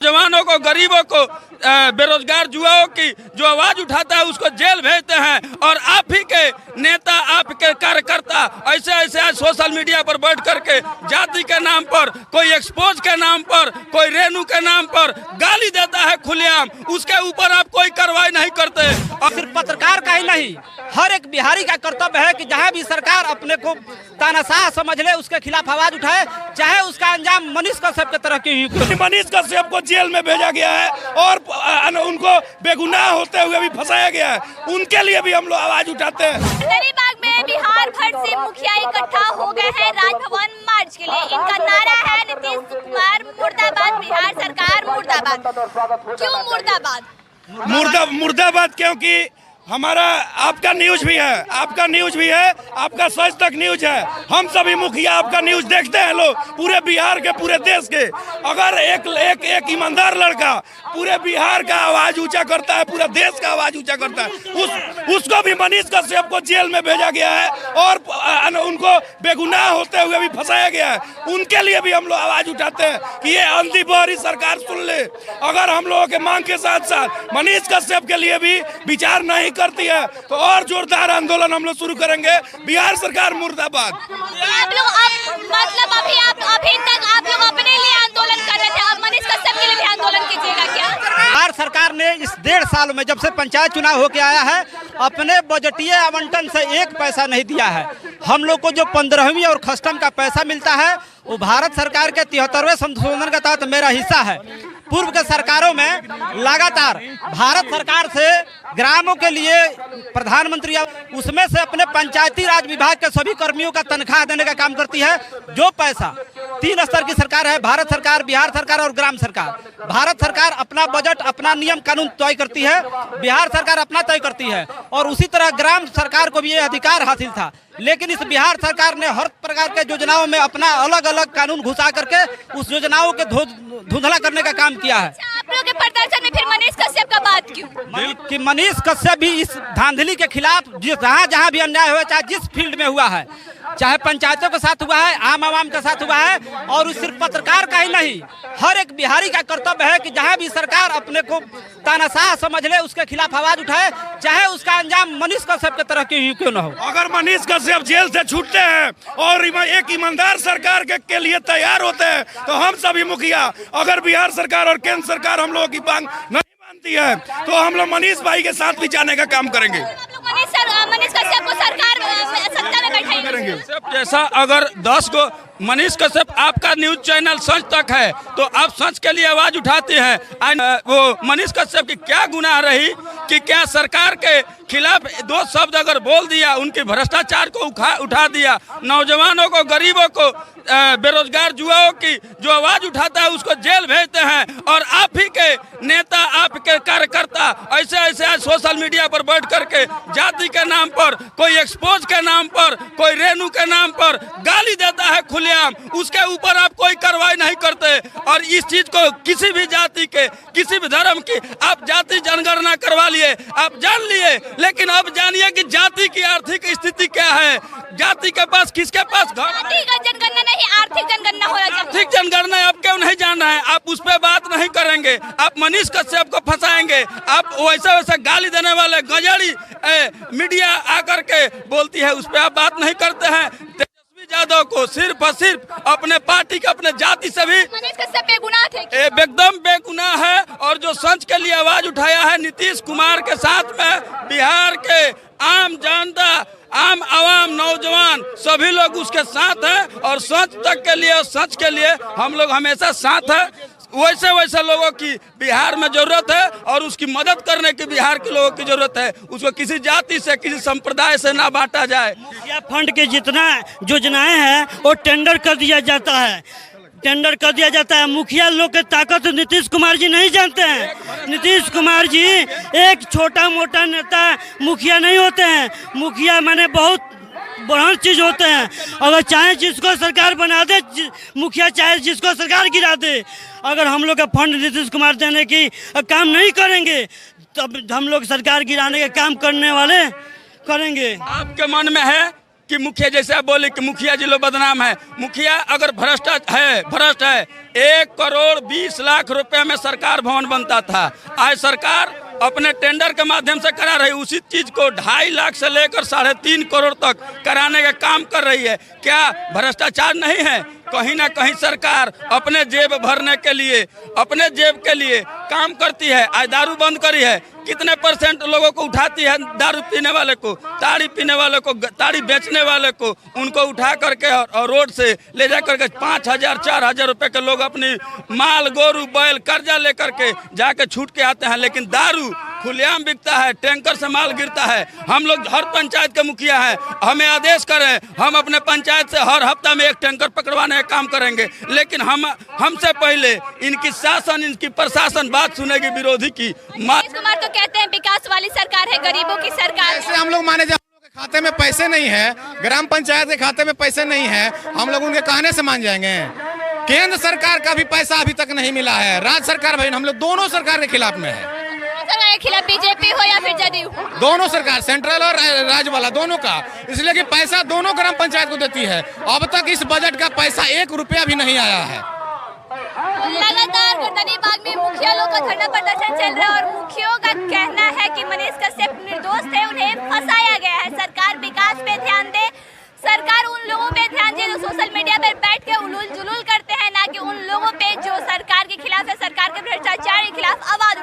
जवानों को, गरीबों को, बेरोजगार युवाओं की जो आवाज उठाता है उसको जेल भेजते हैं। और आप ही के नेता, आपके कार्यकर्ता ऐसे ऐसे आज सोशल मीडिया पर बैठ करके जाति के नाम पर, कोई एक्सपोज के नाम पर, कोई रेनू के नाम पर गाली देता है खुलेआम, उसके ऊपर आप कोई कार्रवाई नहीं करते। और सिर्फ पत्रकार का ही नहीं, हर एक बिहारी का कर्तव्य है कि जहां भी सरकार अपने को तानाशाह समझ ले उसके खिलाफ आवाज उठाए, चाहे उसका अंजाम मनीष कश्यप की तरह की हो। मनीष कश्यप को जेल में भेजा गया है और उनको बेगुनाह होते हुए भी फंसाया गया है, उनके लिए भी हम लोग आवाज उठाते हैं। हजारीबाग में बिहार भर से मुखिया इकट्ठा हो गए हैं राजभवन मार्च के लिए। इनका नारा है नीतीश कुमार मुर्दाबाद, बिहार सरकार मुर्दाबाद। क्यों मुर्दाबाद? मुर्दाबाद क्योंकि हमारा आपका न्यूज भी है, आपका न्यूज भी है, आपका सच तक न्यूज है। हम सभी मुखिया आपका न्यूज देखते हैं लोग, पूरे बिहार के, पूरे देश के। अगर एक ईमानदार लड़का पूरे बिहार का आवाज ऊंचा करता है, पूरा देश का आवाज ऊंचा करता है, उसको भी मनीष कश्यप को जेल में भेजा गया है और उनको बेगुनाह होते हुए भी फंसाया गया है, उनके लिए भी हम लोग आवाज उठाते हैं कि ये अंधी बहरी सरकार सुन ले। अगर हम लोगों के मांग के साथ साथ मनीष कश्यप के लिए भी विचार नहीं करती है तो और जोरदार आंदोलन हम लोग शुरू करेंगे। बिहार सरकार मुर्दाबाद। आप लोग मतलब अभी तक आप लोग अपने लिए आंदोलन कर रहे थे, अब मनीष कश्यप के लिए भी आंदोलन कीजिएगा क्या? बिहार सरकार ने इस 1.5 साल में, जब से पंचायत चुनाव होके आया है, अपने बजटीय आवंटन से एक पैसा नहीं दिया है। हम लोग को जो 15वीं और कस्टम का पैसा मिलता है वो भारत सरकार के 73वें संशोधन के तहत मेरा हिस्सा है। पूर्व के सरकारों में लगातार भारत सरकार से ग्रामों के लिए प्रधानमंत्री उसमें से अपने पंचायती राज विभाग के सभी कर्मियों का तनख्वाह देने का काम करती है। जो पैसा 3 स्तर की सरकार है, भारत सरकार, बिहार सरकार और ग्राम सरकार। भारत सरकार अपना बजट, अपना नियम कानून तय करती है, बिहार सरकार अपना तय करती है और उसी तरह ग्राम सरकार को भी ये अधिकार हासिल था। लेकिन इस बिहार सरकार ने हर प्रकार के योजनाओं में अपना अलग अलग कानून घुसा करके उस योजनाओं के धुंधला करने का काम किया है। आप लोगों के प्रदर्शन में फिर मनीष कश्यप का बात क्यों? कि मनीष कश्यप भी इस धांधली के खिलाफ जहाँ भी अन्याय हुआ, चाहे जिस फील्ड में हुआ है, चाहे पंचायतों के साथ हुआ है, आम आवाम के साथ हुआ है, और सिर्फ पत्रकार का ही नहीं, हर एक बिहारी का कर्तव्य है कि जहां भी सरकार अपने को तानाशाह समझ ले उसके खिलाफ आवाज उठाए, चाहे उसका अंजाम मनीष कश्यप की तरह की क्यों न हो। अगर मनीष कश्यप जेल से छूटते हैं और एक ईमानदार सरकार के लिए तैयार होते हैं तो हम सभी मुखिया, अगर बिहार सरकार और केंद्र सरकार हम लोगों की मांग नहीं मानती है तो हम लोग मनीष भाई के साथ भी जाने का काम करेंगे। मनीष कश्यप को सरकार सत्ता में बैठाएंगे। जैसा अगर 10 को मनीष कश्यप, आपका न्यूज चैनल सच तक है तो आप सच के लिए आवाज उठाते हैं। वो मनीष कश्यप की क्या गुनाह रही कि क्या सरकार के खिलाफ 2 शब्द अगर बोल दिया, उनके भ्रष्टाचार को उठा दिया, नौजवानों को, गरीबों को, बेरोजगार युवाओं की जो आवाज उठाता है उसको जेल भेजते हैं। और आप ही के नेता, आपके कार्यकर्ता ऐसे ऐसे आज सोशल मीडिया पर बैठ करके जाति के नाम पर, कोई एक्सपोज के नाम पर, कोई रेनू के नाम पर गाली देता है खुलेआम, उसके ऊपर आप कोई कार्रवाई नहीं करते। और इस चीज को किसी भी जाति के, किसी भी धर्म की आप जाति जनगणना करवा लिए, आप जान लिए, लेकिन अब जानिए कि जाति की आर्थिक स्थिति क्या है। जाति के पास, किसके पास घर? जनगणना नहीं, आर्थिक जनगणना होना चाहिए। आर्थिक जनगणना आप क्यों नहीं जान रहे हैं? आप उस पर बात नहीं करेंगे, आप मनीष कश्यप को फंसाएंगे। आप वैसे गाली देने वाले गजड़ी मीडिया आकर के बोलती है, उस पर आप बात नहीं करते हैं। तेजस्वी यादव को सिर्फ और सिर्फ अपने पार्टी के, अपने जाति से भी मनीष कश्यप बेगुनाह थे। एकदम बेगुनाह है। और जो सच के लिए आवाज उठाया है नीतीश कुमार के साथ में, बिहार के आम जनता, आम आवाम, नौजवान सभी लोग उसके साथ हैं। और सच तक के लिए, सच के लिए हम लोग हमेशा साथ हैं। वैसे लोगों की बिहार में जरूरत है और उसकी मदद करने की बिहार के लोगों की जरूरत है। उसको किसी जाति से, किसी संप्रदाय से ना बांटा जाए। मुखिया फंड के जितना योजनाएं हैं वो टेंडर कर दिया जाता है, टेंडर कर दिया जाता है। मुखिया लोग के ताकत नीतीश कुमार जी नहीं जानते हैं। नीतीश कुमार जी एक छोटा मोटा नेता मुखिया नहीं होते हैं। मुखिया माने बहुत बड़ा चीज होते हैं। अगर चाहे जिसको सरकार बना दे मुखिया, चाहे जिसको सरकार गिरा दे, अगर हम लोग का फंड नीतीश कुमार देने की काम नहीं करेंगे तब हम लोग सरकार गिराने के काम करने वाले करेंगे। आपके मन में है कि मुखिया, जैसे आप बोले कि मुखिया जी लोग बदनाम है। मुखिया अगर भ्रष्ट है 1,20,00,000 रुपए में सरकार भवन बनता था। आज सरकार अपने टेंडर के माध्यम से करा रही, उसी चीज को 2.5 लाख से लेकर 3.5 करोड़ तक कराने का काम कर रही है। क्या भ्रष्टाचार नहीं है? कहीं ना कहीं सरकार अपने जेब भरने के लिए, अपने जेब के लिए काम करती है। आज दारू बंद करी है, कितने % लोगों को उठाती है? दारू पीने वाले को, ताड़ी पीने वाले को, ताड़ी बेचने वाले को, उनको उठा करके और रोड से ले जा करके 5,000 4,000 रुपए के लोग अपनी माल गोरू बैल कर्जा लेकर के जाके छूट के आते हैं। लेकिन दारू खुलेआम बिकता है, टैंकर से माल गिरता है। हम लोग हर पंचायत के मुखिया हैं, हमें आदेश करें, हम अपने पंचायत से हर हफ्ता में 1 टैंकर पकड़वाने का काम करेंगे। लेकिन हमसे पहले इनकी शासन, इनकी प्रशासन बात सुनेगी विरोधी की। नीतीश कुमार तो कहते हैं विकास वाली सरकार है, गरीबों की सरकार ऐसे हम लोग माने, जब हम लोग के खाते में पैसे नहीं है, ग्राम पंचायत के खाते में पैसे नहीं है, हम लोग उनके कहने से मान जाएंगे? केंद्र सरकार का भी पैसा अभी तक नहीं मिला है। राज्य सरकार भाई, हम लोग दोनों सरकार के खिलाफ में है। खिलाफ बीजेपी हो या फिर जदयू, दोनों सरकार, सेंट्रल और राज्य वाला दोनों का, इसलिए कि पैसा दोनों ग्राम पंचायत को देती है। अब तक इस बजट का पैसा 1 रुपया भी नहीं आया है। लगातार गर्दनीबाग में मुखिया लोग का धरना प्रदर्शन चल रहा है और मुखियों का कहना है कि मनीष कश्यप निर्दोष थे, उन्हें फंसाया गया है। सरकार विकास पे ध्यान दे, सरकार उन लोगों पे ध्यान दे जो सोशल मीडिया पर बैठ के उलूल जुलूल करते हैं, ना कि उन लोगों पे जो सरकार के खिलाफ है, सरकार के भ्रष्टाचार के खिलाफ आवाज